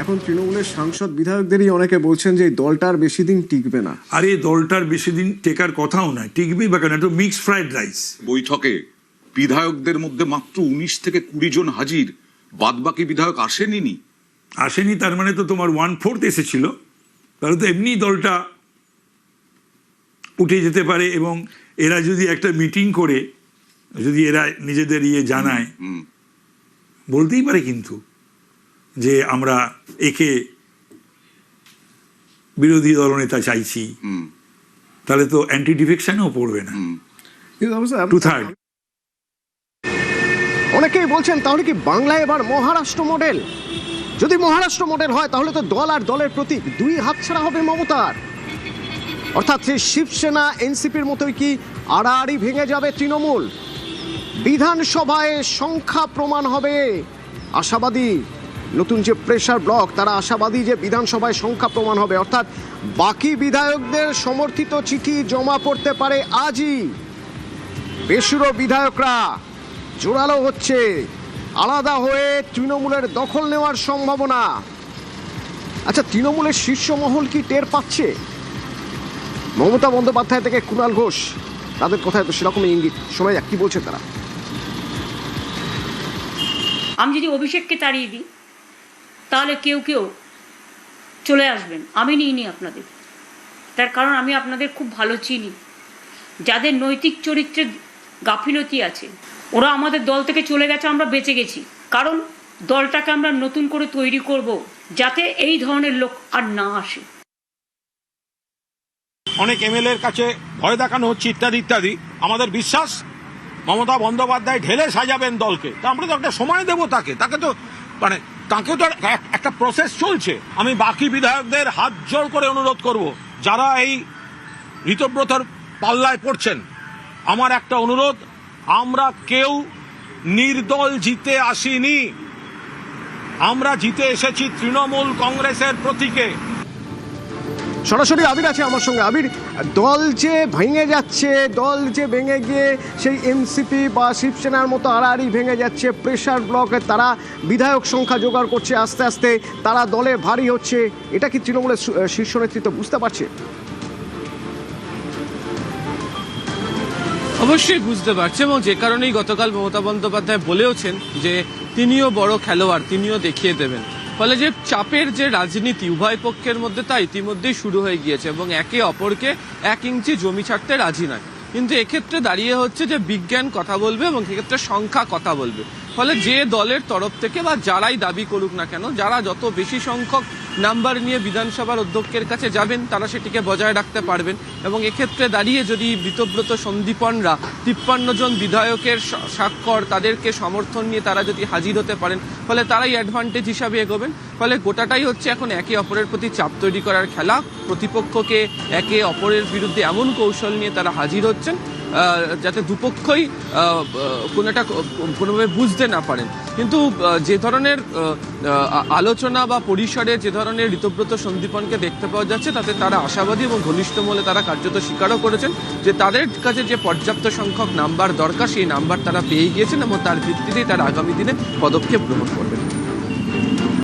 এখন তৃণমূলের সাংসদ বিধায়কদেরই অনেকে বলছেন যে এই দলটার বেশি দিন টিকবে না। আর এই দলটার বেশি দিন টেকার কথাও নয়, টিকবেই বা কেন, একটু মিক্সড ফ্রাইড রাইস। বৈঠকে বিধায়কদের মধ্যে মাত্র 19 থেকে 20 জন হাজির, বাদবাকি বিধায়ক আসেনি। তার মানে তো তোমার 1/4 এসেছিল, তাহলে তো এমনি দলটা উঠে যেতে পারে। এবং এরা যদি একটা মিটিং করে যদি এরা নিজেদের জানায়, বলতেই পারে কিন্তু যে আমরা একে বিরোধী দলনেতা চাইছি, তাহলে তো অ্যান্টি ডিফেকশনও পড়বে না। অনেকেই বলছেন তাহলে কি বাংলা এবার মহারাষ্ট্র মডেল? যদি মহারাষ্ট্র মডেল হয় তাহলে তো দল আর দলের প্রতীক দুই হাতছাড়া হবে মমতার। অর্থাৎ সেই শিবসেনা এনসিপির মতোই কি আড়াআড়ি ভেঙে যাবে তৃণমূল? বিধানসভায় সংখ্যা প্রমাণ হবে আশাবাদী। নতুন যে প্রেসার ব্লক, তারা আশাবাদী যে বিধানসভায় সংখ্যা প্রমাণ হবে, অর্থাৎ বাকি বিধায়কদের সমর্থিত চিঠি জমা পড়তে পারে আজই। বেসুরো বিধায়করা জোরালো হচ্ছে, আলাদা হয়ে তৃণমূলের দখল নেওয়ার সম্ভাবনা। আচ্ছা, তৃণমূলের শীর্ষ মহল কি টের পাচ্ছে? মমতা বন্দ্যোপাধ্যায় থেকে কুণাল ঘোষ, তাদের কথায় তো সেরকমই ইঙ্গিত। শোনা যাক কি বলছে তারা। আমি যদি অভিষেককে তাড়িয়ে দিই তাহলে কেউ কেউ চলে আসবেন, আমি নিইনি আপনাদের। তার কারণ আমি আপনাদের খুব ভালো চিনি। যাদের নৈতিক চরিত্রে গাফিলতি আছে ওরা আমাদের দল থেকে চলে গেছে, আমরা বেঁচে গেছি। কারণ দলটাকে আমরা নতুন করে তৈরি করব যাতে এই ধরনের লোক আর না আসে। অনেক এমএলএর কাছে ভয় দেখানো হচ্ছে ইত্যাদি ইত্যাদি। আমাদের বিশ্বাস মমতা বন্দ্যোপাধ্যায় ঢেলে সাজাবেন দলকে। তা আমরা তো একটা সময় দেবো তাকে তো তাকেও তো একটা প্রসেস চলছে। আমি বাকি বিধায়কদের হাত জোড় করে অনুরোধ করব, যারা এই ঋতব্রতর পাল্লায় পড়ছেন, আমার একটা অনুরোধ, আমরা কেউ নির্দল জিতে আসিনি, আমরা জিতে এসেছি তৃণমূল কংগ্রেসের প্রতীকে। সরাসরি আবির আছে আমার সঙ্গে। আবির, দল যে ভেঙে যাচ্ছে, দল যে ভেঙে গিয়ে সেই এনসিপি বা শিবসেনার মতো আড়াআড়ি ভেঙে যাচ্ছে, প্রেসার ব্লকে তারা বিধায়ক সংখ্যা জোগাড় করছে, আস্তে আস্তে তারা দলে ভারী হচ্ছে, এটা কি তৃণমূলের শীর্ষ নেতৃত্ব বুঝতে পারছে? অবশ্যই বুঝতে পারছে, এবং যে কারণেই গতকাল মমতা বন্দ্যোপাধ্যায় বলেওছেন যে তিনিও বড় খেলোয়াড়, তিনিও দেখিয়ে দেবেন। ফলে যে চাপের যে রাজনীতি উভয় পক্ষের মধ্যে তা ইতিমধ্যেই শুরু হয়ে গিয়েছে, এবং একে অপরকে 1 ইঞ্চি জমি ছাড়তে রাজি নয়। কিন্তু এক্ষেত্রে দাঁড়িয়ে হচ্ছে যে বিজ্ঞান কথা বলবে এবং এক্ষেত্রে সংখ্যা কথা বলবে। ফলে যে দলের তরফ থেকে বা যারাই দাবি করুক না কেন, যারা যত বেশি সংখ্যক নাম্বার নিয়ে বিধানসভার অধ্যক্ষের কাছে যাবেন তারা সেটিকে বজায় রাখতে পারবেন। এবং এক্ষেত্রে দাঁড়িয়ে যদি ঋতব্রত সন্দীপনরা 53 জন বিধায়কের স্বাক্ষর, তাদেরকে সমর্থন নিয়ে তারা যদি হাজির হতে পারেন, ফলে তারাই অ্যাডভান্টেজ হিসাবে এগোবেন। ফলে গোটাটাই হচ্ছে এখন একে অপরের প্রতি চাপ তৈরি করার খেলা। প্রতিপক্ষকে একে অপরের বিরুদ্ধে এমন কৌশল নিয়ে তারা হাজির হচ্ছেন যাতে দুপক্ষই কোনোভাবে বুঝতে না পারেন। কিন্তু যে ধরনের আলোচনা বা পরিসরে যে ধরনের ঋতব্রত সন্দীপনকে দেখতে পাওয়া যাচ্ছে, তাতে তারা আশাবাদী এবং ঘনিষ্ঠ মহলে তারা কার্যত স্বীকারও করেছেন যে তাদের কাছে যে পর্যাপ্ত সংখ্যক নাম্বার দরকার সেই নাম্বার তারা পেয়ে গিয়েছেন, এবং তার ভিত্তিতেই তারা আগামী দিনে পদক্ষেপ গ্রহণ করবেন।